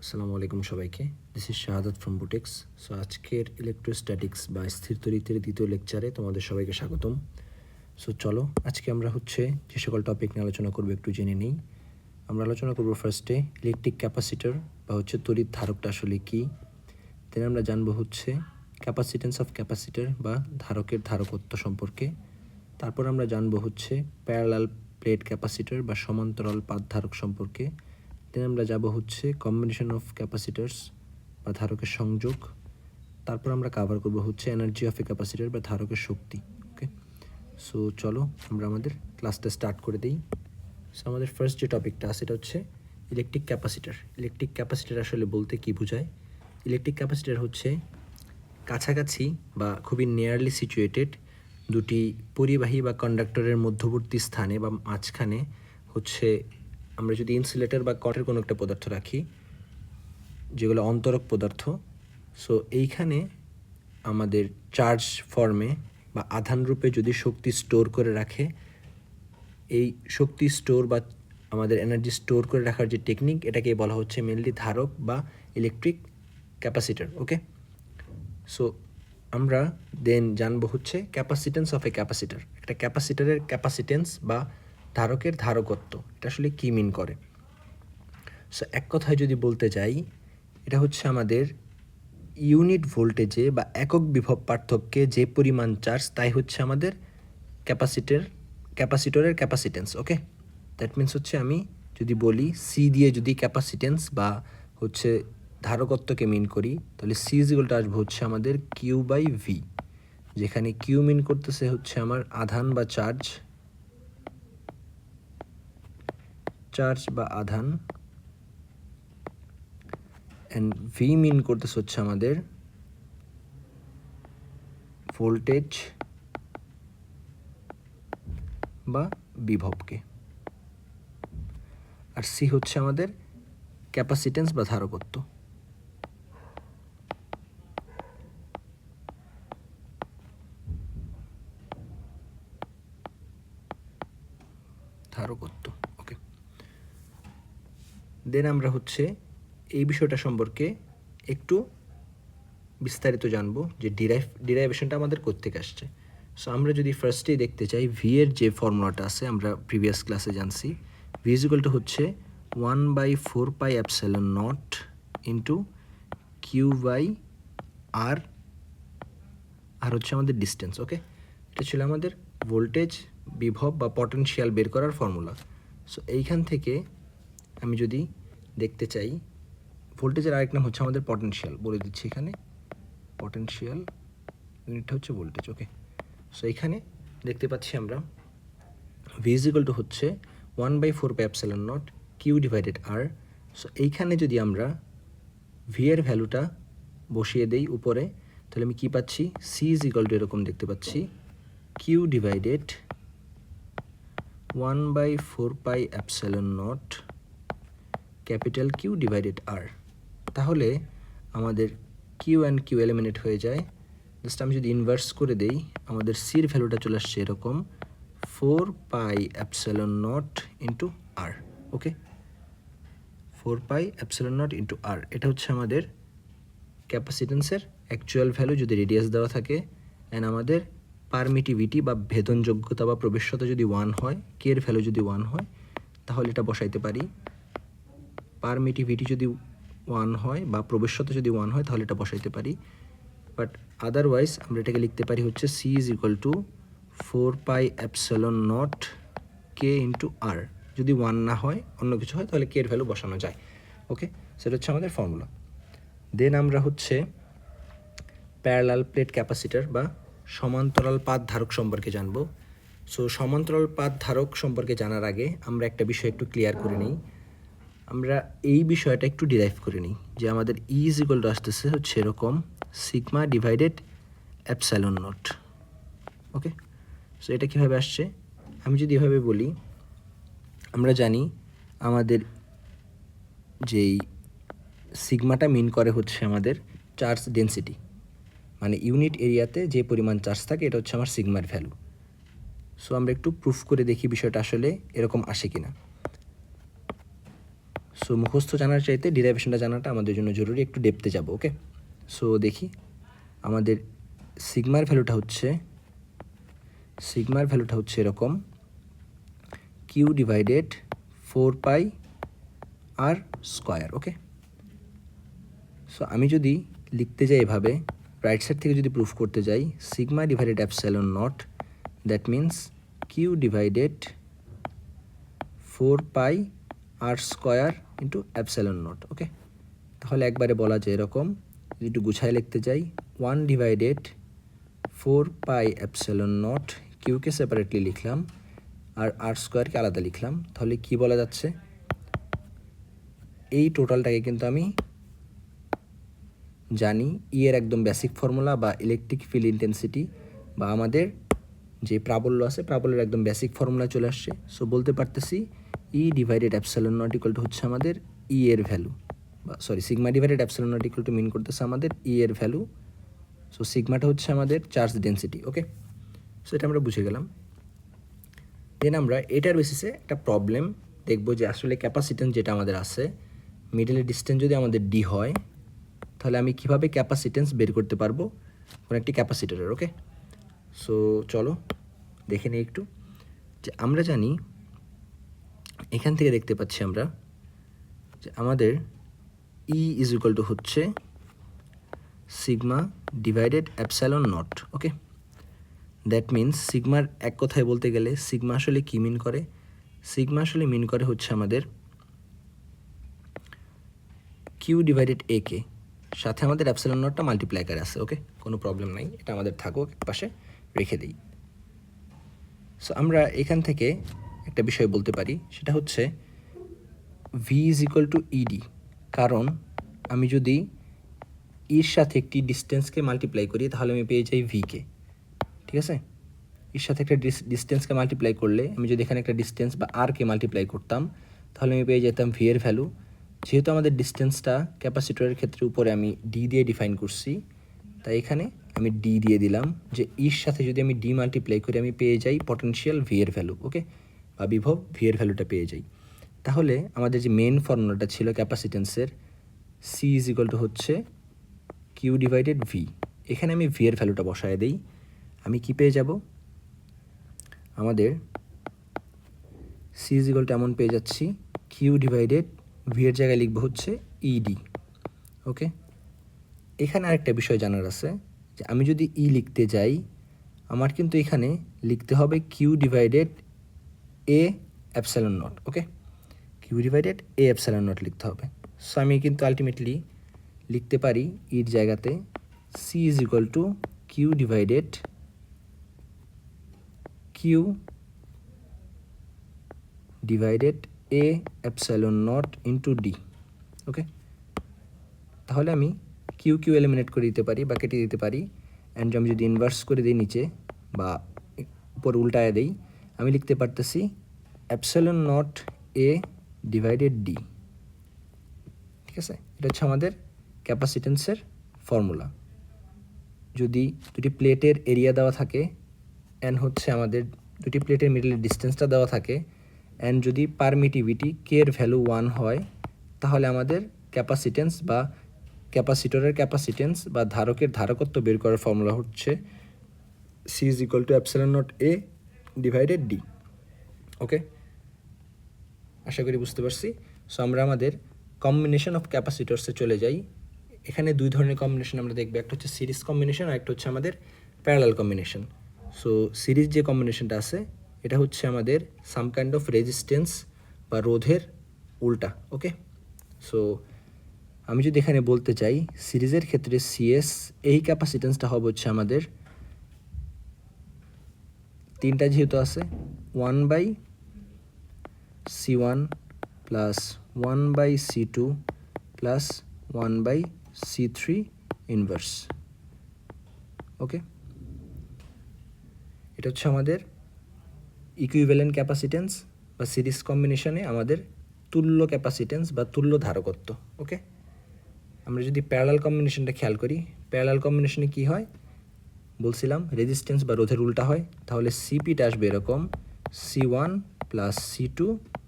আসসালামু আলাইকুম সবাইকে। This is Shahadat from Butex. So আজকের ইলেকট্রোস্ট্যাটিক্স বা স্থির তড়িতের দ্বিতীয় লেকচারে তোমাদের সবাইকে স্বাগতম। সো চলো আজকে আমরা যে সকল টপিক নিয়ে আলোচনা করবো একটু জেনে নিই। আমরা আলোচনা করবো ফার্স্টে ইলেকট্রিক ক্যাপাসিটর বা তড়িৎ ধারকটা আসলে কী। দেন আমরা জানবো ক্যাপাসিটেন্স অফ ক্যাপাসিটর বা ধারকের ধারকত্ব সম্পর্কে। তারপর আমরা জানবো প্যারালাল প্লেট ক্যাপাসিটর বা সমান্তরাল পাত ধারক সম্পর্কে। দেন আমরা যাব কম্বিনেশন অফ ক্যাপাসিটার্স বা ধারকের সংযোগ। তারপর আমরা কাভার করব এনার্জি অফ এ ক্যাপাসিটার বা ধারকের শক্তি। ওকে, সো চলো আমরা আমাদের ক্লাসটা স্টার্ট করে দিই। সো আমাদের ফার্স্ট যে টপিকটা সেটা ইলেকট্রিক ক্যাপাসিটার। ইলেকট্রিক ক্যাপাসিটার আসলে বলতে কী বোঝায়? ইলেকট্রিক ক্যাপাসিটার কাছাকাছি বা খুবই নিয়ারলি সিচুয়েটেড দুটি পরিবাহী বা কন্ডাক্টরের মধ্যবর্তী স্থানে বা মাঝখানে আমরা যদি ইনসুলেটর বা কটের কোনো একটা পদার্থ রাখি, যেগুলো অন্তরক পদার্থ, সো এইখানে আমাদের চার্জ ফর্মে বা আধান রূপে যদি শক্তি স্টোর করে রাখে, এই শক্তি স্টোর বা আমাদের এনার্জি স্টোর করে রাখার যে টেকনিক, এটাকে বলা হচ্ছে মেনলি ধারক বা ইলেকট্রিক ক্যাপাসিটার। ওকে, সো আমরা দেন জানবো ক্যাপাসিটেন্স অফ এ ক্যাপাসিটার। একটা ক্যাপাসিটারের ক্যাপাসিটেন্স বা ধারকের ধারকত্ব, এটা আসলে কী মিন করে। সো এক কথায় যদি বলতে যাই, এটা আমাদের ইউনিট ভোল্টেজে বা একক বিভব পার্থক্যে যে পরিমাণ চার্জ, তাই আমাদের ক্যাপাসিটরের ক্যাপাসিটেন্স। ওকে, দ্যাট মিনস আমি যদি বলি সি দিয়ে যদি ক্যাপাসিটেন্স বা ধারকত্বকে মিন করি, তাহলে সি ইজিক্যালটা আসবে আমাদের কিউ বাই ভি, যেখানে কিউ মিন করতেছে আমার আধান বা চার্জ বা আধান, অ্যান্ড ভি মিন করতেছে আমাদের ভোল্টেজ বা বিভবকে, আর সি আমাদের ক্যাপাসিটেন্স বা ধারকত্ব। ওকে, দেন আমরা এই বিষয়টা সম্পর্কে একটু বিস্তারিত জানবো, যে ডিরাইভেশনটা আমাদের কোত্থেকে আসছে। সো আমরা যদি ফার্স্টেই দেখতে চাই, ভি এর যে ফর্মুলাটা আছে আমরা প্রিভিয়াস ক্লাসে জানছি, ভি ইজিক্যালটা 1/4πε0 ইন্টু কিউ বাই আর, আর আমাদের ডিস্টেন্স। ওকে, এটা ছিল আমাদের ভোল্টেজ, বিভব বা পটেনশিয়াল বের করার ফর্মুলা। সো এইখান থেকে আমি যদি দেখতে চাই, ভোল্টেজের আরেক নাম আমাদের পটেনশিয়াল, বলে দিচ্ছি এখানে, পটেনশিয়াল ইউনিটটা ভোল্টেজ। ওকে, সো এইখানে দেখতে পাচ্ছি আমরা V is equal to 1/4πε0 Q divided R. So এইখানে যদি আমরা ভি এর ভ্যালুটা বসিয়ে দেই উপরে, তাহলে আমি কী পাচ্ছি, সি ইজিক্যাল টু এরকম দেখতে পাচ্ছি, Q divided 1/4πε0 capital Q divided R. তাহলে আমাদের কিউ অ্যান্ড কিউ এলিমিনেট হয়ে যায়। জাস্ট আমি যদি ইনভার্স করে দেই, আমাদের সির ভ্যালুটা চলে আসছে এরকম 4πε0 ইন্টু আর। ওকে, 4πε0 ইন্টু আর, এটা আমাদের ক্যাপাসিটেন্সের অ্যাকচুয়াল ভ্যালু যদি রেডিয়াস দেওয়া থাকে, অ্যান্ড আমাদের পারমিটিভিটি বা ভেদনযোগ্যতা বা প্রবেশ্যতা যদি 1 হয়, কে এর ভ্যালু যদি 1 হয়, তাহলে এটা বসাইতে পারি। পারমিটিভিটি যদি 1 হয় বা প্রবেশ্যতা যদি 1 হয়, তাহলে এটা বসাইতে পারি। বাট আদারওয়াইজ আমরা এটাকে লিখতে পারি সি ইজ ইকুয়াল টু 4πε0 কে ইন্টু আর। যদি 1 না হয়, অন্য কিছু হয়, তাহলে কে এর ভ্যালু বসানো যায়। ওকে, সেটা আমাদের ফর্মুলা। দেন আমরা প্যারালাল প্লেট ক্যাপাসিটার বা সমান্তরাল পাত ধারক সম্পর্কে জানবো। সো সমান্তরাল পাত ধারক সম্পর্কে জানার আগে আমরা একটা বিষয় একটু ক্লিয়ার করে নিই। আমরা এই বিষয়টা একটু ডিরাইভ করে নিই, যে আমাদের ই ইজ ইকুয়াল টু আসতেছে এরকম sigma divided epsilon not. Okay, so এটা কীভাবে আসছে, আমি যদি এভাবে বলি, আমরা জানি আমাদের যেই সিগমাটা মিন করে আমাদের চার্জ ডেন্সিটি, মানে ইউনিট এরিয়াতে যে পরিমাণ চার্জ থাকে, এটা আমার সিগমার ভ্যালু। সো আমরা একটু প্রুফ করে দেখি বিষয়টা আসলে এরকম আসে কিনা। সো মুখস্থ জানার চাইতে ডিরাইভেশনটা জানাটা আমাদের জন্য জরুরি, একটু ডেপথে যাব। ওকে, সো দেখি আমাদের সিগমার ভ্যালুটা হচ্ছে এরকম Q divided 4 pi R square. Okay, so আমি যদি লিখতে যাই এভাবে, রাইট সাইড থেকে যদি প্রুফ করতে যাই, sigma divided epsilon naught, that means Q divided 4 pi R square into epsilon naught. Okay, তাহলে একবারে বলা যায় এরকম, যদি একটু গুছায় লিখতে যাই, 1 ডিভাইডেড 4 পাই অ্যাপসাইলন নট, কিউকে সেপারেটলি লিখলাম আর আর স্কোয়ারকে আলাদা লিখলাম, তাহলে কি বলা যাচ্ছে, এই টোটালটাকে কিন্তু আমি জানি ই এর একদম বেসিক ফর্মুলা বা ইলেকট্রিক ফিল্ড ইন্টেন্সিটি বা আমাদের যে প্রাবল্য আছে, প্রাবল্যের একদম বেসিক ফর্মুলা চলে আসছে। সো বলতে পারতেছি E divided epsilon naught equal to হচ্ছে আমাদের ই এর ভ্যালু, বা sorry sigma divided epsilon naught equal to mean করতেছে আমাদের ই এর ভ্যালু। সো সিগমাটা হচ্ছে আমাদের চার্জ ডেন্সিটি। ওকে, সো এটা আমরা বুঝে গেলাম। দেন আমরা এটার বেসিসে একটা প্রবলেম দেখব যে আসলে ক্যাপাসিটেন্স যেটা আমাদের আছে, মিডলের ডিস্টেন্স যদি আমাদের ডি হয়, তাহলে আমি কিভাবে ক্যাপাসিটেন্স বের করতে পারবো কোনো একটি ক্যাপাসিটরের। ওকে, সো চলো দেখে নিই একটু, যে আমরা জানি এখান থেকে দেখতে পাচ্ছি আমরা যে আমাদের ই ইজ ইকুয়াল টু হচ্ছে sigma divided epsilon naught. Okay, that means সিগমার এক কথায় বলতে গেলে সিগমা আসলে কী মিন করে, সিগমা আসলে মিন করে হচ্ছে আমাদের কিউ ডিভাইডেড এ কে, সাথে আমাদের অ্যাপসাইলন নটটা মাল্টিপ্লাই করে আছে। ওকে, কোনো প্রবলেম নাই, এটা আমাদের থাকুক, এক পাশে রেখে দিই। সো আমরা এখান থেকে একটা বিষয় বলতে পারি, সেটা হচ্ছে V is equal to ED, কারণ আমি যদি ইর সাথে একটি ডিস্টেন্সকে মাল্টিপ্লাই করি তাহলে আমি পেয়ে যাই ভিকে। ঠিক আছে, এর সাথে একটা ডিস্টেন্সকে মাল্টিপ্লাই করলে আমি যদি এখানে একটা ডিস্টেন্স বা আরকে মাল্টিপ্লাই করতাম তাহলে আমি পেয়ে যেতাম ভি এর ভ্যালু। যেহেতু আমাদের ডিস্টেন্সটা ক্যাপাসিটরের ক্ষেত্রে উপরে আমি ডি দিয়ে ডিফাইন করছি, তাই এখানে আমি ডি দিয়ে দিলাম, যে ইর সাথে যদি আমি ডি মাল্টিপ্লাই করি আমি পেয়ে যাই পটেনশিয়াল ভি এর ভ্যালু। ওকে, বা বিভব ভি এর ভ্যালুটা পেয়ে যাই। তাহলে আমাদের যে মেন ফর্মুলাটা ছিল ক্যাপাসিটেন্সের, সি ইজ ইকুয়াল টু হচ্ছে কিউ ডিভাইডেড ভি, এখানে আমি ভি এর ভ্যালুটা বসায় দিই, আমি কি পেয়ে যাব, আমাদের সি ইজ ইকুয়াল টু এমন পেয়ে যাচ্ছি, কিউ ডিভাইডেড ভি এর জায়গায় লিখবো হচ্ছে ইডি। ওকে, এখানে আরেকটা বিষয় জানার আছে, যে আমি যদি ই লিখতে যাই আমার কিন্তু এখানে লিখতে হবে Q divided A epsilon naught. Okay, Q divided A epsilon naught লিখতে হবে। সো আমি কিন্তু আলটিমেটলি লিখতে পারি ইর জায়গাতে C is equal to Q divided Q divided A epsilon naught into D. Okay, তাহলে আমি কিউ কিউ এলিমিনেট করে দিতে পারি বা কেটে দিতে পারি, অ্যান্ড আমি যদি ইনভার্স করে দিই নিচে বা উপর উল্টায় দিই, আমি লিখতে পারতেছি epsilon naught A divided D. ঠিক আছে, এটা হচ্ছে আমাদের ক্যাপাসিটেন্সের ফর্মুলা। যদি দুটি প্লেটের এরিয়া দেওয়া থাকে অ্যান্ড হচ্ছে আমাদের দুটি প্লেটের মিডলের ডিস্টেন্সটা দেওয়া থাকে, অ্যান্ড যদি পারমিটিভিটি কে এর ভ্যালু 1 হয়, তাহলে আমাদের ক্যাপাসিটেন্স বা ক্যাপাসিটরের ক্যাপাসিটেন্স বা ধারকের ধারকত্ব বের করার ফর্মুলা হচ্ছে C is equal to epsilon naught A divided D. Okay, আশা করি বুঝতে পারছি। সো আমরা আমাদের কম্বিনেশন অফ ক্যাপাসিটরসে চলে যাই। এখানে দুই ধরনের কম্বিনেশন আমরা দেখব, একটা হচ্ছে সিরিজ কম্বিনেশন আর একটা হচ্ছে আমাদের প্যারালাল কম্বিনেশন। সো সিরিজ যে কম্বিনেশনটা আছে এটা হচ্ছে আমাদের সাম কাইন্ড অফ রেজিস্ট্যান্স বা রোধের উল্টা। ওকে, সো আমি যদি এখানে বলতে চাই সিরিজের ক্ষেত্রে সিএস, এই ক্যাপাসিটেন্সটা হবে হচ্ছে আমাদের তিনটা যেহেতু আছে 1/C1 plus 1/C2 plus 1/C3 inverse. ওকে, এটা হচ্ছে আমাদের ইকুইভ্যালেন্ট ক্যাপাসিটেন্স বা সিরিজ কম্বিনেশনে আমাদের তুল্য ক্যাপাসিটেন্স বা তুল্য ধারকত্ব। ওকে, আমরা যদি প্যারালাল কম্বিনেশনটা খেয়াল করি, প্যারালাল কম্বিনেশনে কি হয় বলছিলাম, রেজিস্ট্যান্স বা রোধের উল্টা হয়, তাহলে সিপিটা আসবে এরকম C1 plus C2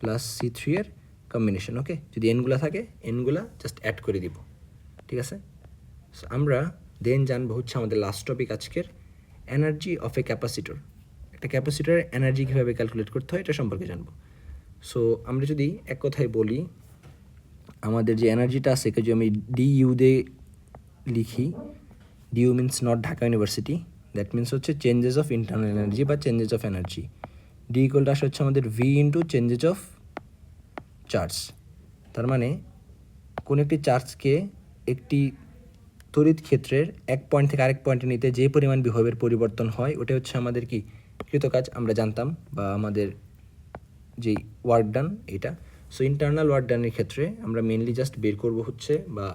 plus C3 এর কম্বিনেশন, ওকে। যদি এনগুলা থাকে এনগুলা জাস্ট অ্যাড করে দিব, ঠিক আছে। সো আমরা দেন জানবো হচ্ছে আমাদের লাস্ট টপিক আজকের, এনার্জি অফ এ ক্যাপাসিটর। একটা ক্যাপাসিটরের এনার্জি কীভাবে ক্যালকুলেট করতে হয় এটা সম্পর্কে জানবো। সো আমরা যদি এক কথায় বলি, আমাদের যে এনার্জিটা আছে যদি আমি ডিইউ দিয়ে লিখি, DU means not Dhaka university, that means হচ্ছে চেঞ্জেস অফ ইন্টারনাল এনার্জি বা চেঞ্জেস অফ এনার্জি। ডি ইকুয়ালটা আসে হচ্ছে আমাদের V into changes of charge. তার মানে কোনো একটি চার্জকে একটি তড়িৎ ক্ষেত্রের এক পয়েন্ট থেকে আরেক পয়েন্টে নিতে যে পরিমাণ বিভবের পরিবর্তন হয় ওটা হচ্ছে আমাদের কি কৃতকাজ আমরা জানতাম, বা আমাদের যেই ওয়ার্ক ডান এটা। সো ইন্টারনাল ওয়ার্ক ডানের ক্ষেত্রে আমরা মেনলি জাস্ট বের করব হচ্ছে, বা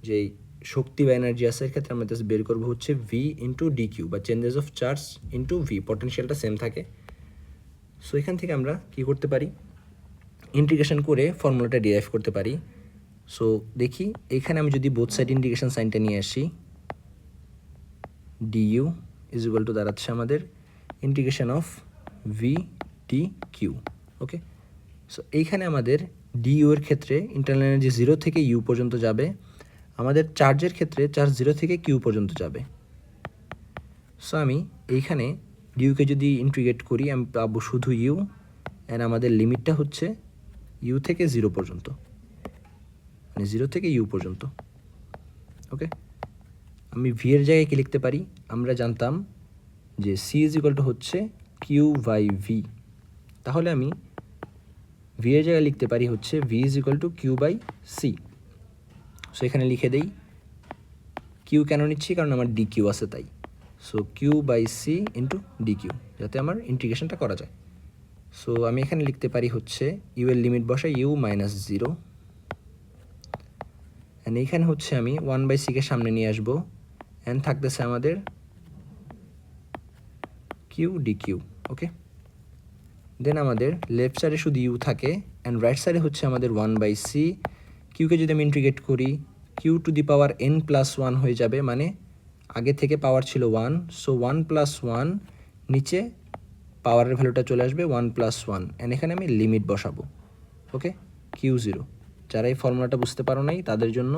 যেই শক্তি বা এনার্জি আছে এর ক্ষেত্রে আমরা জাস্ট বের করব হচ্ছে ভি ইন্টু ডি কিউ, বা changes of charge into V, পটেনশিয়ালটা সেম থাকে। সো এখান থেকে আমরা কি করতে পারি, ইন্টিগ্রেশন করে ফর্মুলাটা ডিরাইভ করতে পারি। সো দেখি এখানে আমি যদি বোথ সাইড ইন্টিগ্রেশন সাইনটা নিয়ে আসি, ডিইউ ইজ ইকুয়াল টু দাঁড়াচ্ছে আমাদের integration of V D Q, okay. So এইখানে আমাদের ডিইউ এর ক্ষেত্রে ইন্টারনাল এনার্জি 0 থেকে ইউ পর্যন্ত যাবে, আমাদের চার্জের ক্ষেত্রে চার্জ 0 থেকে কিউ পর্যন্ত যাবে। সো আমি এইখানে ডিইউকে যদি ইন্টিগ্রেট করি আমি পাবো শুধু ইউ, অ্যান্ড আমাদের লিমিটটা হচ্ছে ইউ থেকে 0 পর্যন্ত, মানে 0 থেকে ইউ পর্যন্ত, ওকে। আমি ভি এর জায়গায় কি লিখতে পারি, আমরা জানতাম যে সি ইজ ইকুয়াল টু হচ্ছে কিউ বাই ভি, তাহলে আমি ভি এর জায়গায় লিখতে পারি হচ্ছে V is equal to Q by C. So এখানে লিখে দেই, কিউ কেন নিচ্ছি, কারণ আমার ডি কিউ আছে তাই। So Q by C into D Q, যাতে আমার ইন্টিগ্রেশনটা করা যায়। সো আমি এখানে লিখতে পারি হচ্ছে ইউ এর লিমিট বসাই ইউ মাইনাস 0, অ্যান্ড এইখানে হচ্ছে আমি 1/c-কে সামনে নিয়ে আসবো, অ্যান্ড থাকতেছে আমাদের কিউ ডি কিউ, ওকে। দেন আমাদের লেফট সাইডে শুধু ইউ থাকে, অ্যান্ড রাইট সাইডে হচ্ছে আমাদের 1/c। কিউকে যদি আমি ইন্টিগ্রেট করি, Q to the power n plus 1 হয়ে যাবে, মানে আগে থেকে পাওয়ার ছিল 1, সো 1 প্লাস 1, নিচে পাওয়ারের ভ্যালুটা চলে আসবে 1 প্লাস 1, অ্যান্ড এখানে আমি লিমিট বসাবো, ওকে, কিউ 0। যারা এই ফর্মুলাটা বুঝতে পারো নাই তাদের জন্য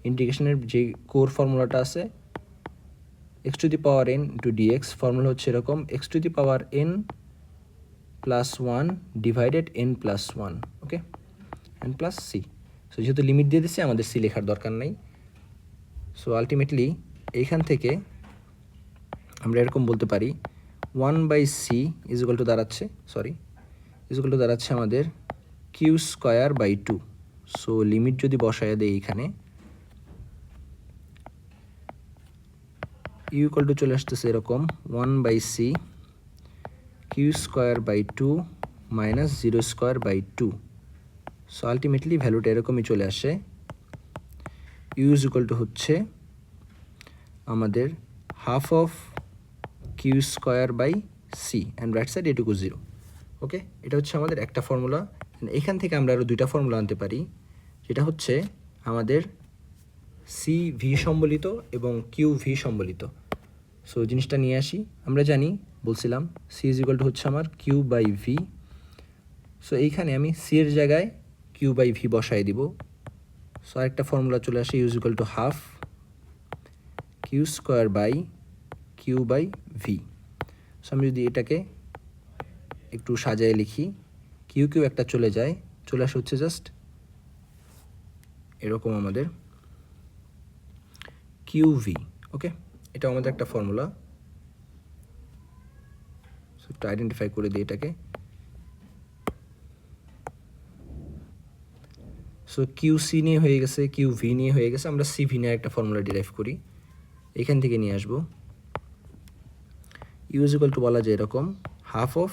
ইন্টিগ্রেশনের যে কোর ফর্মুলাটা আছে, X to the power n into DX, formula হচ্ছে এরকম, X to the power n plus 1 divided n plus 1, okay, and plus সি। সো যেহেতু লিমিট দিয়ে দিচ্ছে আমাদের সি লেখার দরকার নাই। সো আলটিমেটলি এইখান থেকে আমরা এরকম বলতে পারি 1/c ইজ ইকুয়াল টু দাঁড়াচ্ছে, ইজ ইকুয়াল টু দাঁড়াচ্ছে আমাদের Q square by 2। So limit যদি বসায় দেয় এইখানে, ইউ ইকুয়াল টু চলে আসতেছে এরকম 1/c Q square by 2 minus 0 square by 2। So ultimately ভ্যালুটা এরকমই চলে আসে, ইউ ইজ ইকুয়াল টু হচ্ছে আমাদের half of Q square by C, and right side এটুকু 0, ওকে। এটা হচ্ছে আমাদের একটা ফর্মুলা। এখান থেকে আমরা আরও দুইটা ফর্মুলা আনতে পারি, যেটা হচ্ছে আমাদের সি ভি সম্বলিত এবং কিউ ভি সম্বলিত। সো জিনিসটা নিয়ে আসি, আমরা জানি বলছিলাম সি ইজ ইকুয়াল টু হচ্ছে আমার কিউ বাই ভি। সো এইখানে আমি সি এর জায়গায় কিউ বাই ভি বসাই দিব। সো আরেকটা ফর্মুলা চলে আসে, U is equal to half Q square by Q by V. So আমি যদি এটাকে একটু সাজায় লিখি, কিউ কিউ একটা চলে যায়, চলে আসে হচ্ছে জাস্ট এরকম আমাদের কিউ ভি, ওকে। এটা আমাদের একটা ফর্মুলা। সো একটু আইডেন্টিফাই করে দিই এটাকে। সো কিউ সি নিয়ে হয়ে গেছে, কিউ ভি নিয়ে হয়ে গেছে, আমরা সি ভি নিয়ে একটা ফর্মুলা ডিরাইভ করি, এখান থেকে নিয়ে আসবো। ইউ ইজ ইকুয়াল টু বলা যায় এরকম হাফ অফ,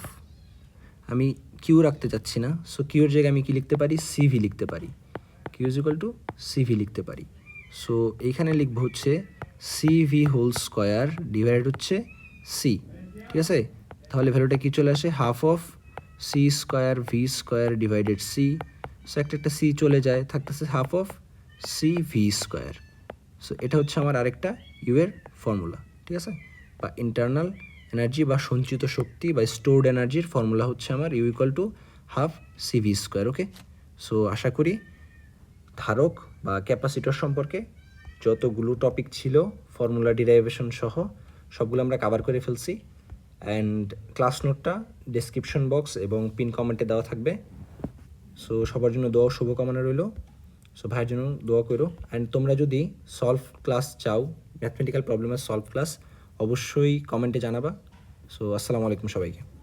আমি কিউ রাখতে চাচ্ছি না, সো কিউর জায়গায় আমি কি লিখতে পারি, সি ভি লিখতে পারি, Q is equal to C V লিখতে পারি। সো এইখানে লিখবো হচ্ছে C V whole square divided হচ্ছে সি, ঠিক আছে। তাহলে ভ্যালুটা কি চলে আসে, half of C square V square divided C. So একটা সি চলে যায়, থাকতেছে half of C V square. So এটা হচ্ছে আমার আরেকটা ইউ এর ফর্মুলা, ঠিক আছে, বা ইন্টারনাল এনার্জি বা সঞ্চিত শক্তি বা স্টোরড এনার্জির ফর্মুলা হচ্ছে আমার U equal to half C V square, okay. So আশা করি ধারক বা ক্যাপাসিটর সম্পর্কে যতগুলো টপিক ছিল ফর্মুলা ডিরাইভেশন সহ সবগুলো আমরা কভার করে ফেলছি। অ্যান্ড ক্লাস নোটটা ডেসক্রিপশন বক্স এবং পিন কমেন্টে দেওয়া থাকবে। সো সবার জন্য দোয়া শুভকামনা রইল। সো ভাইয়ের জন্য দোয়া করো। অ্যান্ড তোমরা যদি সলভ ক্লাস চাও, ম্যাথমেটিক্যাল প্রবলেমের সলভ ক্লাস, অবশ্যই কমেন্টে জানাবা। সো আসসালামু আলাইকুম সবাইকে।